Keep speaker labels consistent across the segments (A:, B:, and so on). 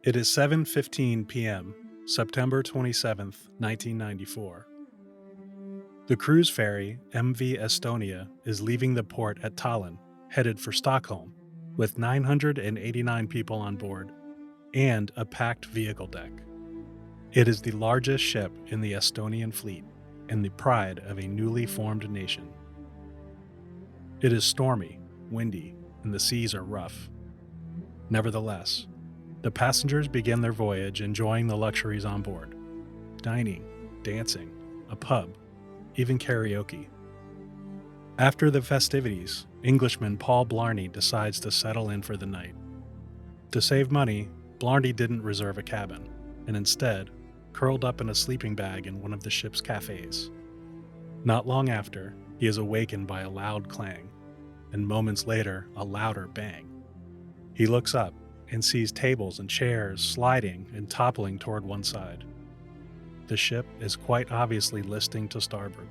A: It is 7:15 p.m., September 27th, 1994. The cruise ferry MV Estonia is leaving the port at Tallinn, headed for Stockholm, with 989 people on board and a packed vehicle deck. It is the largest ship in the Estonian fleet and the pride of a newly formed nation. It is stormy, windy, and the seas are rough. Nevertheless, the passengers begin their voyage enjoying the luxuries on board: dining, dancing, a pub, even karaoke. After the festivities, Englishman Paul Blarney decides to settle in for the night. To save money, Blarney didn't reserve a cabin, and instead curled up in a sleeping bag in one of the ship's cafes. Not long after, he is awakened by a loud clang, and moments later, a louder bang. He looks up and sees tables and chairs sliding and toppling toward one side. The ship is quite obviously listing to starboard.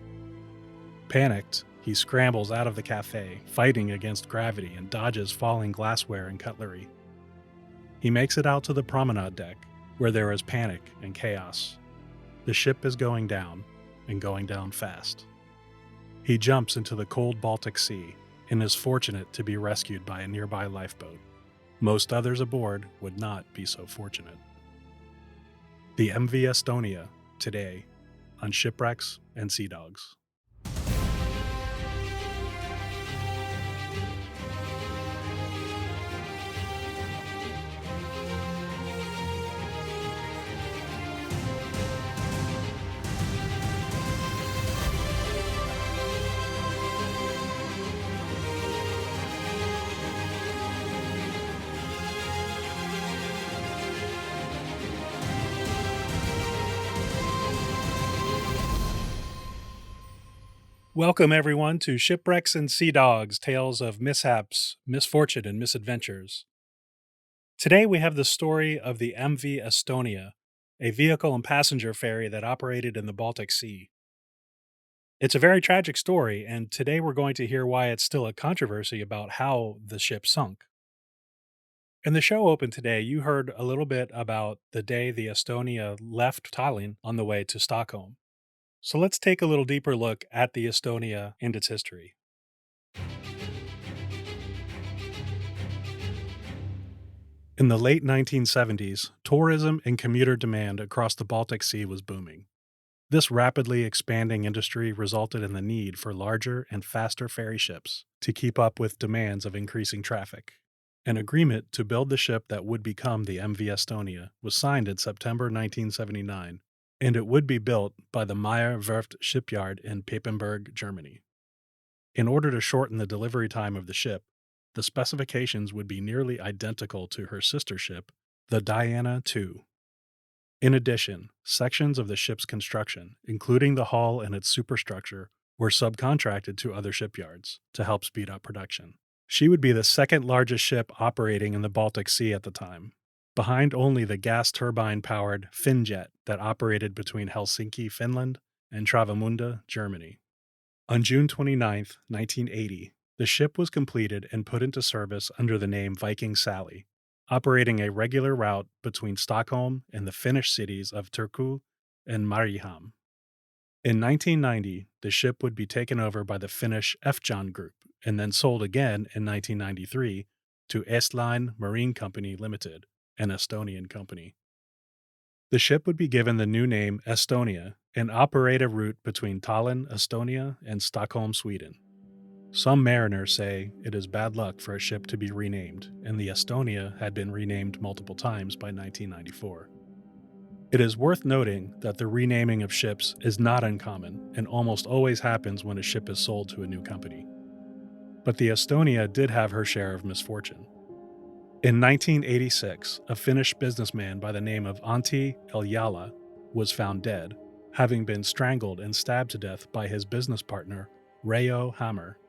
A: Panicked, he scrambles out of the cafe, fighting against gravity and dodges falling glassware and cutlery. He makes it out to the promenade deck, where there is panic and chaos. The ship is going down, and going down fast. He jumps into the cold Baltic Sea and is fortunate to be rescued by a nearby lifeboat. Most others aboard would not be so fortunate. The MV Estonia, today, on Shipwrecks and Sea Dogs. Welcome, everyone, to Shipwrecks and Sea Dogs, tales of mishaps, misfortune, and misadventures. Today we have the story of the MV Estonia, a vehicle and passenger ferry that operated in the Baltic Sea. It's a very tragic story, and today we're going to hear why it's still a controversy about how the ship sunk. In the show open today, you heard a little bit about the day the Estonia left Tallinn on the way to Stockholm. So let's take a little deeper look at the Estonia and its history. In the late 1970s, tourism and commuter demand across the Baltic Sea was booming. This rapidly expanding industry resulted in the need for larger and faster ferry ships to keep up with demands of increasing traffic. An agreement to build the ship that would become the MV Estonia was signed in September 1979, and it would be built by the Meyer Werft shipyard in Papenburg, Germany. In order to shorten the delivery time of the ship, the specifications would be nearly identical to her sister ship, the Diana II. In addition, sections of the ship's construction, including the hull and its superstructure, were subcontracted to other shipyards to help speed up production. She would be the second largest ship operating in the Baltic Sea at the time, behind only the gas turbine-powered Finnjet that operated between Helsinki, Finland, and Travemünde, Germany. On June 29, 1980, the ship was completed and put into service under the name Viking Sally, operating a regular route between Stockholm and the Finnish cities of Turku and Mariehamn. In 1990, the ship would be taken over by the Finnish F-John Group and then sold again in 1993 to Estline Marine Company Limited, an Estonian company. The ship would be given the new name Estonia and operate a route between Tallinn, Estonia, and Stockholm, Sweden. Some mariners say it is bad luck for a ship to be renamed, and the Estonia had been renamed multiple times by 1994. It is worth noting that the renaming of ships is not uncommon and almost always happens when a ship is sold to a new company. But the Estonia did have her share of misfortune. In 1986, a Finnish businessman by the name of Antti Eljala was found dead, having been strangled and stabbed to death by his business partner, Reijo Hammer.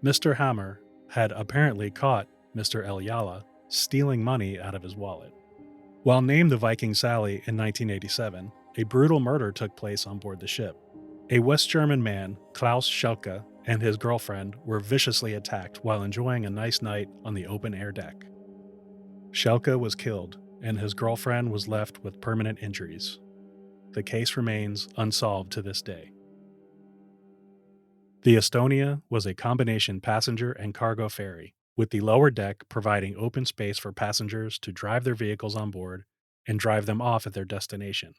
A: Mr. Hammer had apparently caught Mr. Eljala stealing money out of his wallet. While named the Viking Sally in 1987, a brutal murder took place on board the ship. A West German man, Klaus Schelke, and his girlfriend were viciously attacked while enjoying a nice night on the open-air deck. Schelke was killed, and his girlfriend was left with permanent injuries. The case remains unsolved to this day. The Estonia was a combination passenger and cargo ferry, with the lower deck providing open space for passengers to drive their vehicles on board and drive them off at their destination.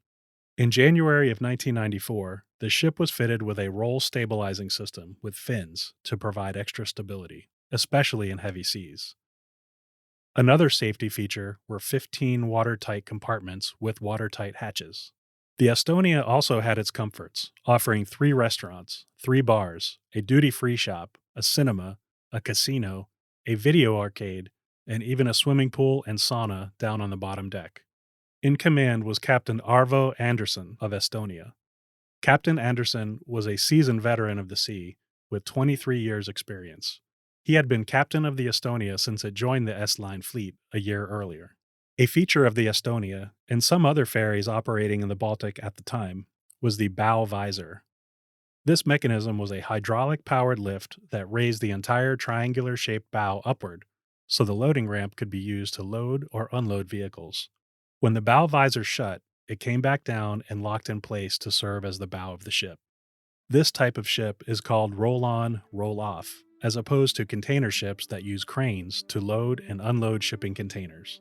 A: In January of 1994, the ship was fitted with a roll stabilizing system with fins to provide extra stability, especially in heavy seas. Another safety feature were 15 watertight compartments with watertight hatches. The Estonia also had its comforts, offering 3 restaurants, 3 bars, a duty-free shop, a cinema, a casino, a video arcade, and even a swimming pool and sauna down on the bottom deck. In command was Captain Arvo Andersson of Estonia. Captain Andersson was a seasoned veteran of the sea with 23 years' experience. He had been captain of the Estonia since it joined the S-Line fleet a year earlier. A feature of the Estonia, and some other ferries operating in the Baltic at the time, was the bow visor. This mechanism was a hydraulic-powered lift that raised the entire triangular-shaped bow upward, so the loading ramp could be used to load or unload vehicles. When the bow visor shut, it came back down and locked in place to serve as the bow of the ship. This type of ship is called roll-on, roll-off, as opposed to container ships that use cranes to load and unload shipping containers.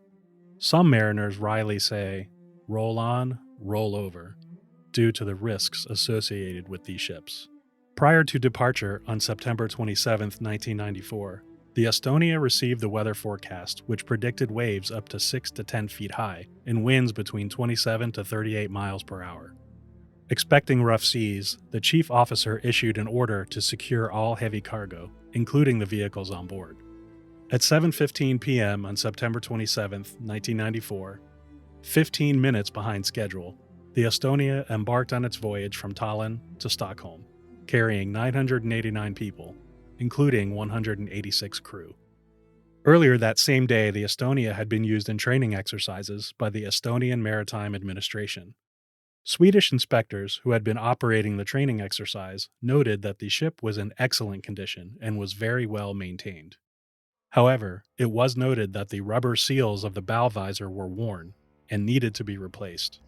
A: Some mariners wryly say, roll on, roll over, due to the risks associated with these ships. Prior to departure on September 27, 1994, the Estonia received the weather forecast, which predicted waves up to 6 to 10 feet high and winds between 27 to 38 miles per hour. Expecting rough seas, the chief officer issued an order to secure all heavy cargo, including the vehicles on board. At 7:15 p.m. on September 27, 1994, 15 minutes behind schedule, the Estonia embarked on its voyage from Tallinn to Stockholm, carrying 989 people, including 186 crew. Earlier that same day, the Estonia had been used in training exercises by the Estonian Maritime Administration. Swedish inspectors who had been operating the training exercise noted that the ship was in excellent condition and was very well maintained. However, it was noted that the rubber seals of the bow visor were worn and needed to be replaced,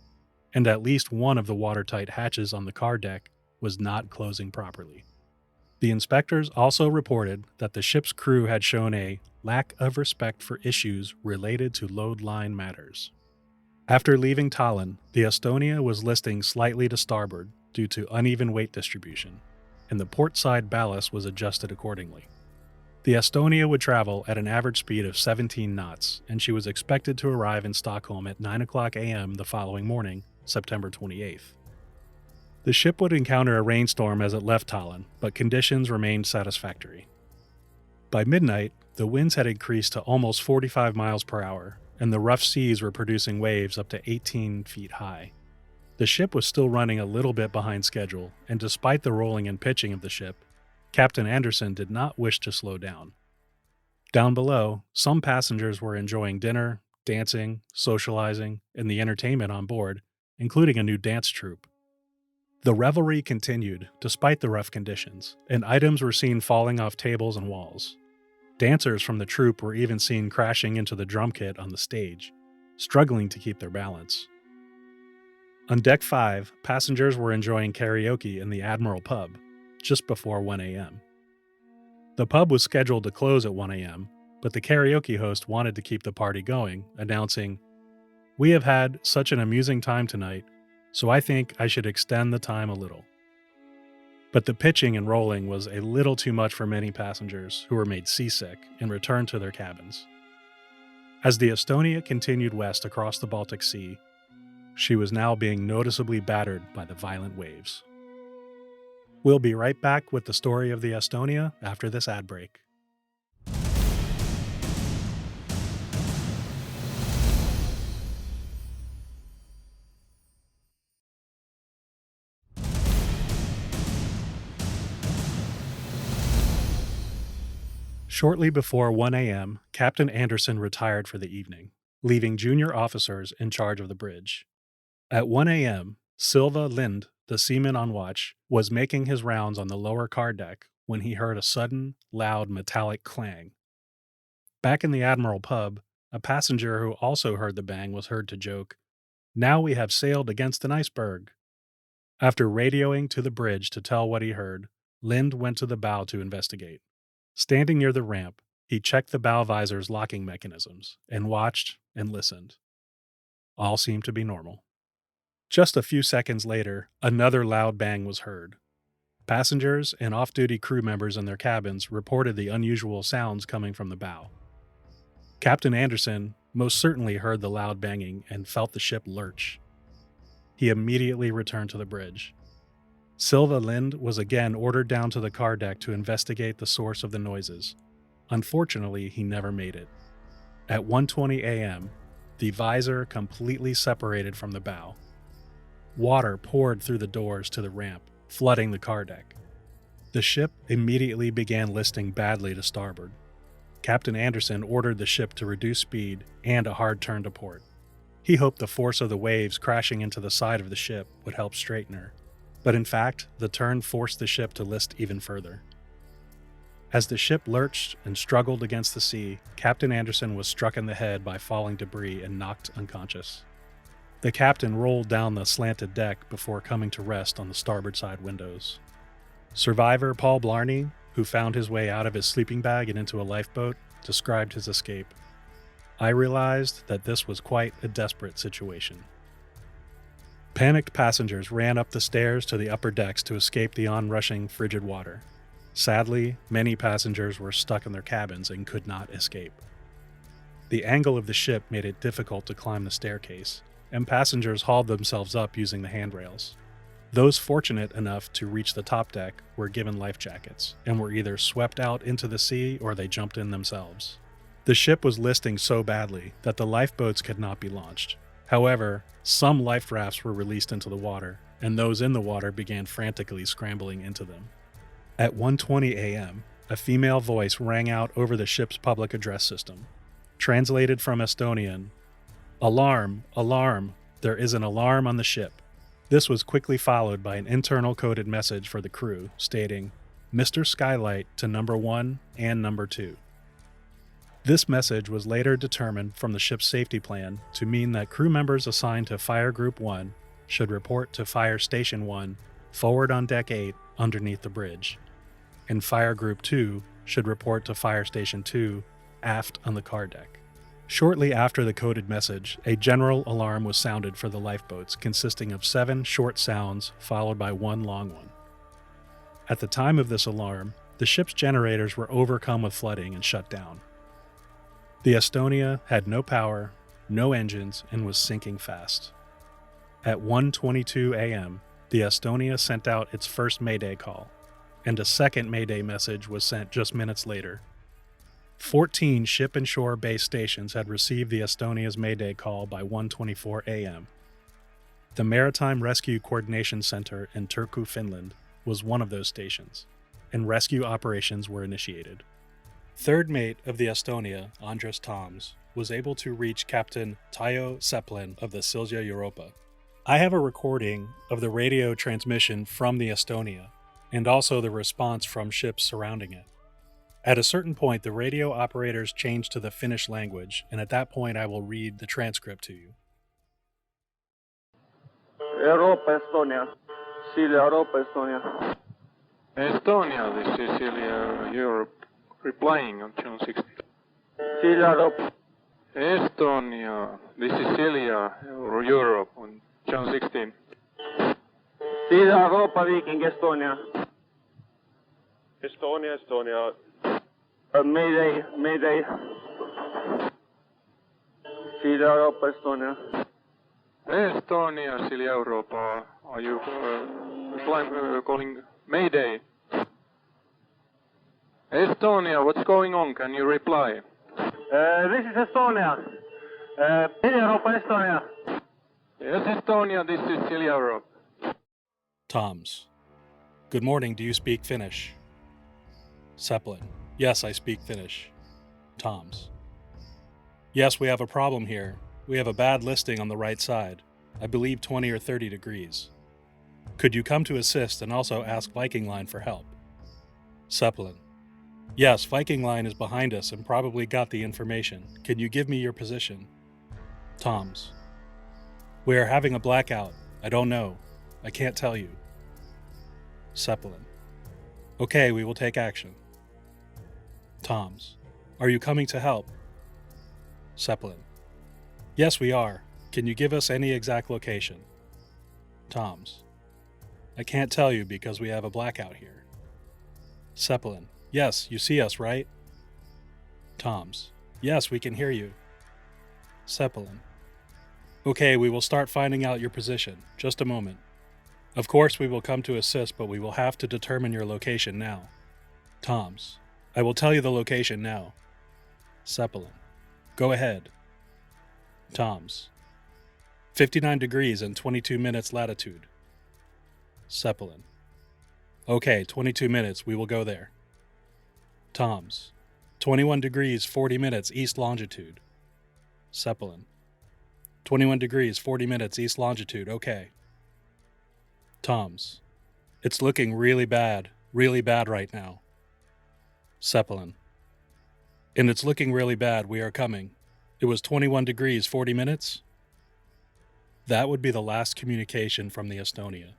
A: and at least one of the watertight hatches on the car deck was not closing properly. The inspectors also reported that the ship's crew had shown a lack of respect for issues related to load line matters. After leaving Tallinn, the Estonia was listing slightly to starboard due to uneven weight distribution, and the port side ballast was adjusted accordingly. The Estonia would travel at an average speed of 17 knots, and she was expected to arrive in Stockholm at 9:00 a.m. the following morning, September 28th. The ship would encounter a rainstorm as it left Tallinn, but conditions remained satisfactory. By midnight, the winds had increased to almost 45 miles per hour, and the rough seas were producing waves up to 18 feet high. The ship was still running a little bit behind schedule, and despite the rolling and pitching of the ship, Captain Andersson did not wish to slow down. Down below, some passengers were enjoying dinner, dancing, socializing, and the entertainment on board, including a new dance troupe. The revelry continued despite the rough conditions, and items were seen falling off tables and walls. Dancers from the troupe were even seen crashing into the drum kit on the stage, struggling to keep their balance. On Deck 5, passengers were enjoying karaoke in the Admiral Pub, just before 1 a.m. The pub was scheduled to close at 1 a.m., but the karaoke host wanted to keep the party going, announcing, "We have had such an amusing time tonight, so I think I should extend the time a little." But the pitching and rolling was a little too much for many passengers who were made seasick and returned to their cabins. As the Estonia continued west across the Baltic Sea, she was now being noticeably battered by the violent waves. We'll be right back with the story of the Estonia after this ad break. Shortly before 1 a.m., Captain Andersson retired for the evening, leaving junior officers in charge of the bridge. At 1 a.m., Silva Lind, the seaman on watch, was making his rounds on the lower car deck when he heard a sudden, loud metallic clang. Back in the Admiral Pub, A passenger who also heard the bang was heard to joke, "Now we have sailed against an iceberg." After radioing to the bridge to tell what he heard, Lind went to the bow to investigate. Standing near the ramp, he checked the bow visor's locking mechanisms and watched and listened. All seemed to be normal. Just a few seconds later, another loud bang was heard. Passengers and off-duty crew members in their cabins reported the unusual sounds coming from the bow. Captain Anderson most certainly heard the loud banging and felt the ship lurch. He immediately returned to the bridge. Silva Lind was again ordered down to the car deck to investigate the source of the noises. Unfortunately, he never made it. At 1:20 a.m., the visor completely separated from the bow. Water poured through the doors to the ramp, flooding the car deck. The ship immediately began listing badly to starboard. Captain Anderson ordered the ship to reduce speed and a hard turn to port. He hoped the force of the waves crashing into the side of the ship would help straighten her, but in fact, the turn forced the ship to list even further. As the ship lurched and struggled against the sea, Captain Anderson was struck in the head by falling debris and knocked unconscious. The captain rolled down the slanted deck before coming to rest on the starboard side windows. Survivor Paul Blarney, who found his way out of his sleeping bag and into a lifeboat, described his escape. "I realized that this was quite a desperate situation." Panicked passengers ran up the stairs to the upper decks to escape the onrushing frigid water. Sadly, many passengers were stuck in their cabins and could not escape. The angle of the ship made it difficult to climb the staircase, and passengers hauled themselves up using the handrails. Those fortunate enough to reach the top deck were given life jackets, and were either swept out into the sea or they jumped in themselves. The ship was listing so badly that the lifeboats could not be launched. However, some life rafts were released into the water, and those in the water began frantically scrambling into them. At 1:20 a.m., a female voice rang out over the ship's public address system. Translated from Estonian, "Alarm! Alarm! There is an alarm on the ship." This was quickly followed by an internal coded message for the crew stating, "Mr. Skylight to number 1 and number 2. This message was later determined from the ship's safety plan to mean that crew members assigned to Fire Group 1 should report to Fire Station 1 forward on Deck 8 underneath the bridge, and Fire Group 2 should report to Fire Station 2 aft on the car deck. Shortly after the coded message, a general alarm was sounded for the lifeboats, consisting of 7 short sounds followed by 1 long one. At the time of this alarm, the ship's generators were overcome with flooding and shut down. The Estonia had no power, no engines, and was sinking fast. At 1:22 a.m., the Estonia sent out its first Mayday call, and a second Mayday message was sent just minutes later. 14 ship and shore base stations had received the Estonia's Mayday call by 1:24 a.m. The Maritime Rescue Coordination Center in Turku, Finland, was one of those stations, and rescue operations were initiated. Third mate of the Estonia, Andres Toms, was able to reach Captain Tayo Seplin of the Silja Europa. I have a recording of the radio transmission from the Estonia, and also the response from ships surrounding it. At a certain point, the radio operators changed to the Finnish language, and at that point I will read the transcript to you.
B: Europa Estonia. Silja Europa Estonia.
C: Estonia, this is Silja Europe, replying on June 16th.
B: Silja Europa.
C: Estonia, this is Silja Europe on June 16th.
B: Silja Europa Viking Estonia.
D: Estonia, Estonia.
B: Mayday, Mayday. Silja Europa Estonia.
C: Estonia, Silja Europa, are you calling Mayday? Estonia, what's going on? Can you reply?
B: This is Estonia. Silja Europa Estonia.
C: Yes, Estonia, this is Silja Europe.
A: Toms. Good morning, do you speak Finnish? Seplin. Yes, I speak Finnish. Toms. Yes, we have a problem here. We have a bad listing on the right side. I believe 20 or 30 degrees. Could you come to assist and also ask Viking Line for help? Seplin. Yes, Viking Line is behind us and probably got the information. Can you give me your position? Toms. We are having a blackout. I don't know. I can't tell you. Zeppelin. Okay, we will take action. Toms. Are you coming to help? Zeppelin. Yes, we are. Can you give us any exact location? Toms. I can't tell you because we have a blackout here. Zeppelin. Yes, you see us, right? Toms. Yes, we can hear you. Zeppelin. Okay, we will start finding out your position. Just a moment. Of course, we will come to assist, but we will have to determine your location now. Toms. I will tell you the location now. Zeppelin. Go ahead. Toms. 59 degrees and 22 minutes latitude. Zeppelin. Okay, 22 minutes, we will go there. Toms. 21 degrees 40 minutes east longitude. Zeppelin. 21 degrees 40 minutes east longitude, okay. Toms. It's looking really bad right now. Zeppelin. And it's looking really bad, we are coming. It was 21 degrees 40 minutes? That would be the last communication from the Estonia.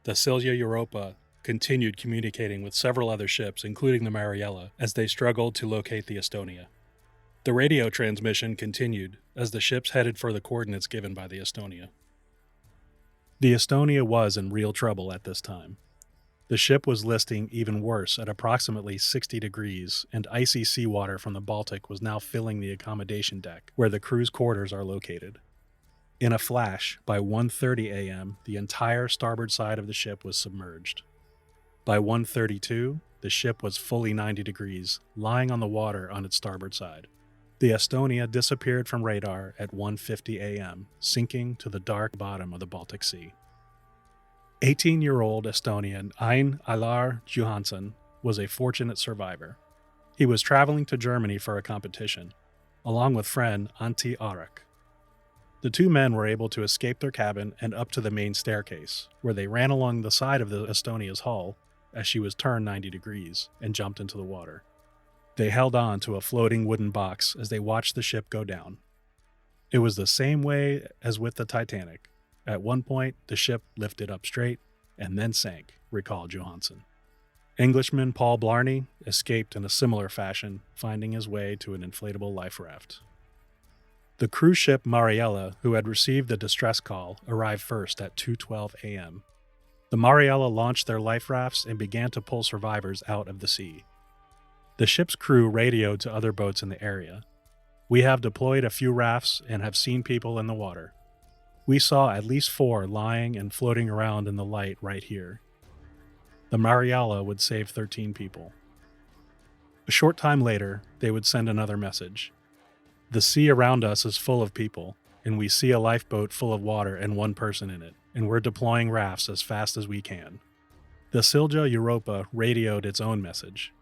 A: The Silja Europa continued communicating with several other ships, including the Mariella, as they struggled to locate the Estonia. The radio transmission continued as the ships headed for the coordinates given by the Estonia. The Estonia was in real trouble at this time. The ship was listing even worse at approximately 60 degrees, and icy seawater from the Baltic was now filling the accommodation deck, where the crew's quarters are located. In a flash, by 1:30 a.m., the entire starboard side of the ship was submerged. By 1:32, the ship was fully 90 degrees, lying on the water on its starboard side. The Estonia disappeared from radar at 1:50 a.m., sinking to the dark bottom of the Baltic Sea. 18-year-old Estonian Ein Ailar Johansson was a fortunate survivor. He was traveling to Germany for a competition, along with friend Antti Arak. The two men were able to escape their cabin and up to the main staircase, where they ran along the side of the Estonia's hull as she was turned 90 degrees and jumped into the water. They held on to a floating wooden box as they watched the ship go down. It was the same way as with the Titanic. At one point, the ship lifted up straight and then sank, recalled Johansson. Englishman Paul Blarney escaped in a similar fashion, finding his way to an inflatable life raft. The cruise ship Mariella, who had received the distress call, arrived first at 2:12 a.m. The Mariella launched their life rafts and began to pull survivors out of the sea. The ship's crew radioed to other boats in the area. We have deployed a few rafts and have seen people in the water. We saw at least 4 lying and floating around in the light right here. The Mariella would save 13 people. A short time later, they would send another message. The sea around us is full of people, and we see a lifeboat full of water and 1 person in it, and we're deploying rafts as fast as we can. The Silja Europa radioed its own message.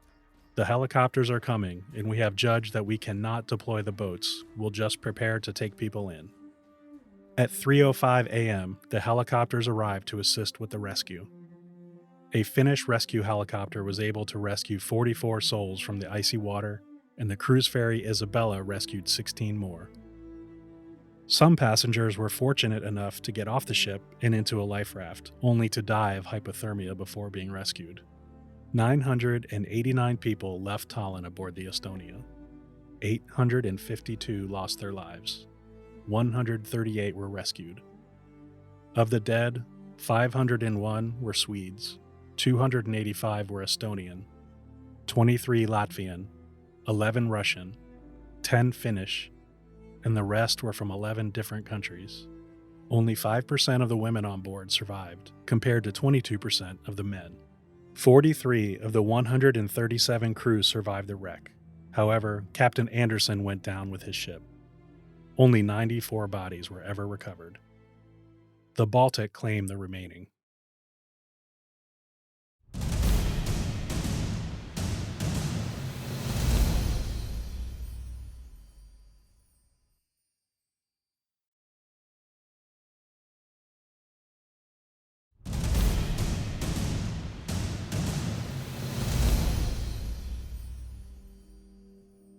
A: The helicopters are coming, and we have judged that we cannot deploy the boats. We'll just prepare to take people in. At 3:05 a.m., the helicopters arrived to assist with the rescue. A Finnish rescue helicopter was able to rescue 44 souls from the icy water, and the cruise ferry Isabella rescued 16 more. Some passengers were fortunate enough to get off the ship and into a life raft, only to die of hypothermia before being rescued. 989 people left Tallinn aboard the Estonia. 852 lost their lives. 138 were rescued. Of the dead, 501 were Swedes, 285 were Estonian, 23 Latvian, 11 Russian, 10 Finnish, and the rest were from 11 different countries. Only 5% of the women on board survived, compared to 22% of the men. 43 of the 137 crew survived the wreck. However, Captain Anderson went down with his ship. Only 94 bodies were ever recovered. The Baltic claimed the remaining.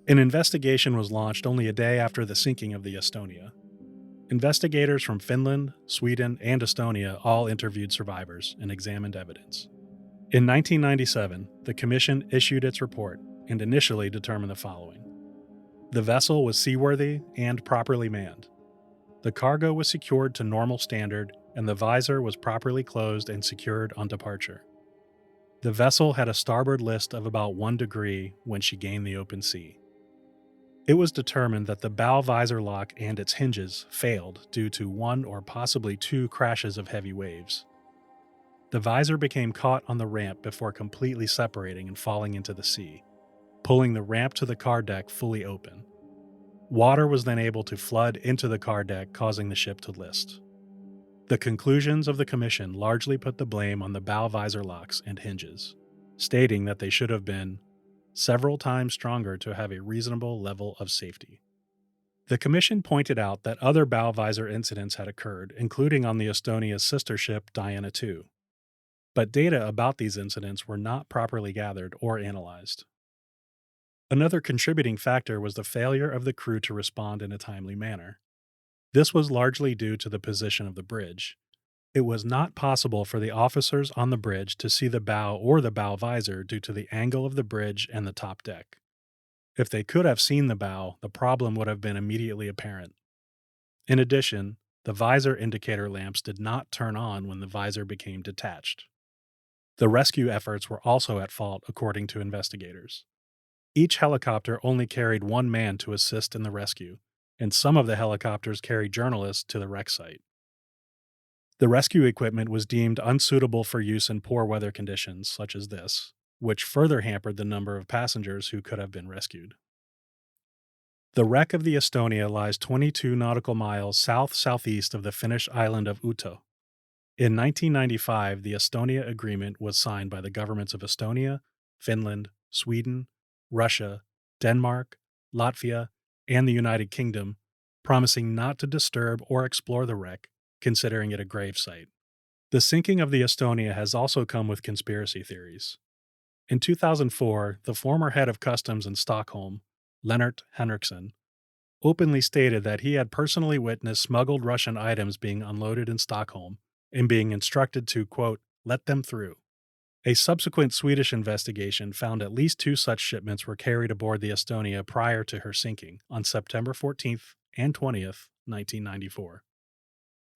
A: An investigation was launched only a day after the sinking of the Estonia. Investigators from Finland, Sweden, and Estonia all interviewed survivors and examined evidence. In 1997, the Commission issued its report and initially determined the following. The vessel was seaworthy and properly manned. The cargo was secured to normal standard, and the visor was properly closed and secured on departure. The vessel had a starboard list of about 1 degree when she gained the open sea. It was determined that the bow visor lock and its hinges failed due to 1 or possibly 2 crashes of heavy waves. The visor became caught on the ramp before completely separating and falling into the sea, pulling the ramp to the car deck fully open. Water was then able to flood into the car deck, causing the ship to list. The conclusions of the Commission largely put the blame on the bow visor locks and hinges, stating that they should have been several times stronger to have a reasonable level of safety. The Commission pointed out that other bow visor incidents had occurred, including on the Estonia's sister ship Diana II. But data about these incidents were not properly gathered or analyzed. Another contributing factor was the failure of the crew to respond in a timely manner. This was largely due to the position of the bridge. It was not possible for the officers on the bridge to see the bow or the bow visor due to the angle of the bridge and the top deck. If they could have seen the bow, the problem would have been immediately apparent. In addition, the visor indicator lamps did not turn on when the visor became detached. The rescue efforts were also at fault, according to investigators. Each helicopter only carried 1 man to assist in the rescue, and some of the helicopters carried journalists to the wreck site. The rescue equipment was deemed unsuitable for use in poor weather conditions, such as this, which further hampered the number of passengers who could have been rescued. The wreck of the Estonia lies 22 nautical miles south-southeast of the Finnish island of Uto. In 1995, the Estonia Agreement was signed by the governments of Estonia, Finland, Sweden, Russia, Denmark, Latvia, and the United Kingdom, promising not to disturb or explore the wreck, considering it a grave site. The sinking of the Estonia has also come with conspiracy theories. In 2004, the former head of customs in Stockholm, Lennart Henriksson, openly stated that he had personally witnessed smuggled Russian items being unloaded in Stockholm and being instructed to, quote, let them through. A subsequent Swedish investigation found at least 2 such shipments were carried aboard the Estonia prior to her sinking on September 14th and 20th, 1994.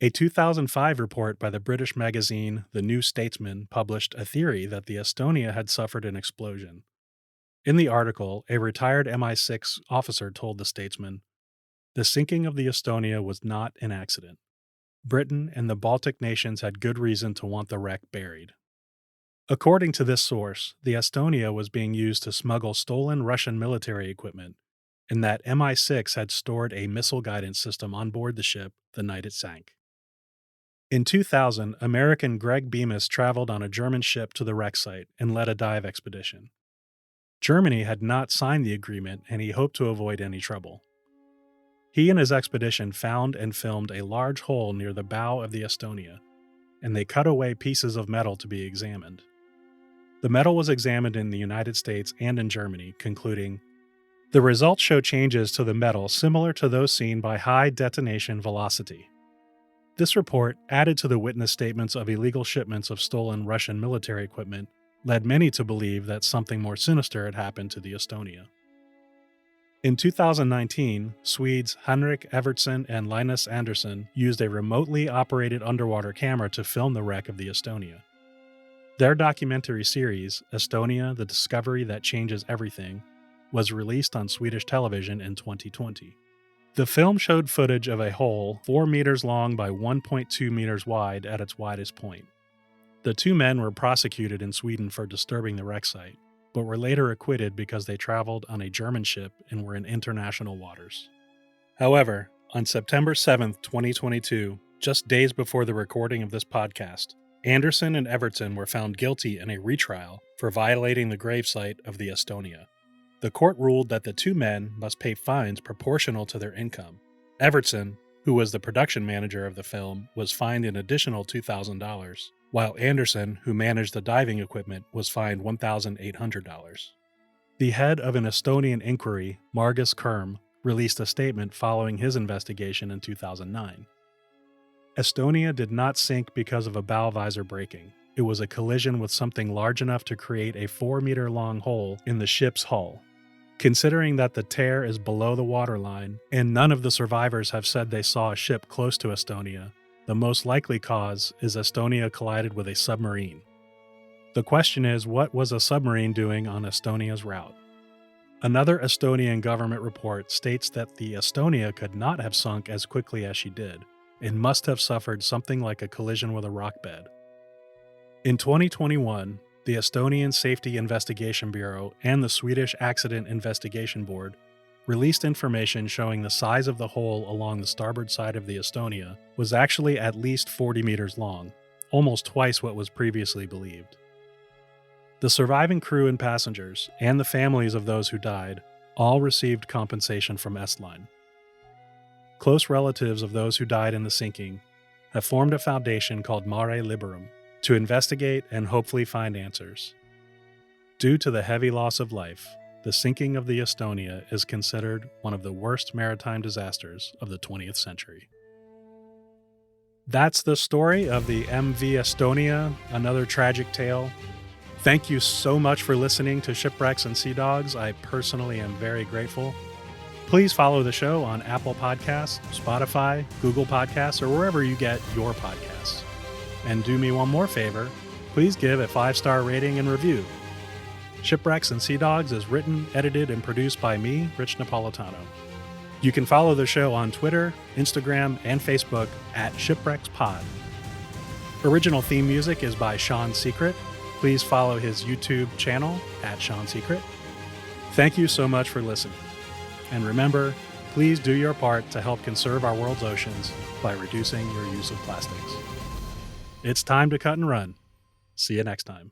A: A 2005 report by the British magazine The New Statesman published a theory that the Estonia had suffered an explosion. In the article, a retired MI6 officer told the Statesman, "The sinking of the Estonia was not an accident. Britain and the Baltic nations had good reason to want the wreck buried." According to this source, the Estonia was being used to smuggle stolen Russian military equipment, and that MI6 had stored a missile guidance system on board the ship the night it sank. In 2000, American Greg Bemis traveled on a German ship to the wreck site and led a dive expedition. Germany had not signed the agreement, and he hoped to avoid any trouble. He and his expedition found and filmed a large hole near the bow of the Estonia, and they cut away pieces of metal to be examined. The metal was examined in the United States and in Germany, concluding, "The results show changes to the metal similar to those seen by high detonation velocity." This report, added to the witness statements of illegal shipments of stolen Russian military equipment, led many to believe that something more sinister had happened to the Estonia. In 2019, Swedes Henrik Evertsson and Linus Andersson used a remotely operated underwater camera to film the wreck of the Estonia. Their documentary series, Estonia: The Discovery That Changes Everything, was released on Swedish television in 2020. The film showed footage of a hole 4 meters long by 1.2 meters wide at its widest point. The 2 men were prosecuted in Sweden for disturbing the wreck site, but were later acquitted because they traveled on a German ship and were in international waters. However, on September 7, 2022, just days before the recording of this podcast, Andersson and Evertsson were found guilty in a retrial for violating the gravesite of the Estonia. The court ruled that the 2 men must pay fines proportional to their income. Evertsson, who was the production manager of the film, was fined an additional $2,000, while Andersson, who managed the diving equipment, was fined $1,800. The head of an Estonian inquiry, Margus Kurm, released a statement following his investigation in 2009. Estonia did not sink because of a bow visor breaking. It was a collision with something large enough to create a 4-meter-long hole in the ship's hull. Considering that the tear is below the waterline, and none of the survivors have said they saw a ship close to Estonia, the most likely cause is Estonia collided with a submarine. The question is, what was a submarine doing on Estonia's route? Another Estonian government report states that the Estonia could not have sunk as quickly as she did, and must have suffered something like a collision with a rock bed. In 2021, the Estonian Safety Investigation Bureau and the Swedish Accident Investigation Board released information showing the size of the hole along the starboard side of the Estonia was actually at least 40 meters long, almost twice what was previously believed. The surviving crew and passengers, and the families of those who died, all received compensation from Estline. Close relatives of those who died in the sinking have formed a foundation called Mare Liberum to investigate and hopefully find answers. Due to the heavy loss of life, the sinking of the Estonia is considered one of the worst maritime disasters of the 20th century. That's the story of the MV Estonia, another tragic tale. Thank you so much for listening to Shipwrecks and Sea Dogs. I personally am very grateful. Please follow the show on Apple Podcasts, Spotify, Google Podcasts, or wherever you get your podcasts. And do me one more favor, please give a 5-star rating and review. Shipwrecks and Sea Dogs is written, edited, and produced by me, Rich Napolitano. You can follow the show on Twitter, Instagram, and Facebook at ShipwrecksPod. Original theme music is by Sean Secret. Please follow his YouTube channel at Sean Secret. Thank you so much for listening. And remember, please do your part to help conserve our world's oceans by reducing your use of plastics. It's time to cut and run. See you next time.